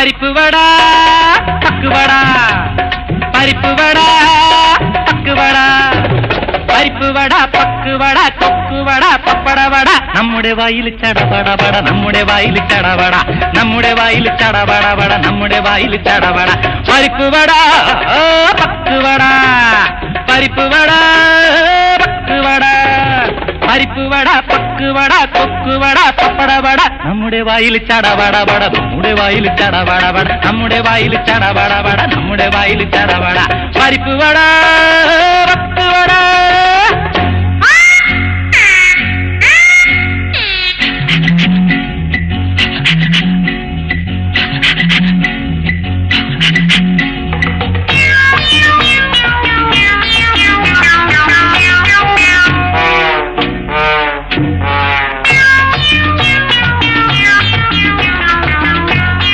പരിപ്പ് വട പക്കുവട പരിപ്പ് വട പക്കുവട പരിപ്പ് വട പക്കുവട കൊക്കുവട പപ്പടവട നമ്മുടെ വായിൽ ചടപടപട നമ്മുടെ വായിൽ ചടപട നമ്മുടെ വായിൽ ചടപടപട നമ്മുടെ വായിൽ ചടപട പരിപ്പ് വട പക്കുവട പരിപ്പ് വട പക്കുവട പരിപ്പ് വട പക്കുവട കൊക്കുവട പപ്പടവട നമ്മുടെ വായിൽ ചടപടപട നമ്മുടെ വായിൽ ചടപടപട നമ്മുടെ വായിൽ ചടപടപട നമ്മുടെ വായിൽ ചടപട പരിപ്പ് വട പക്കുവട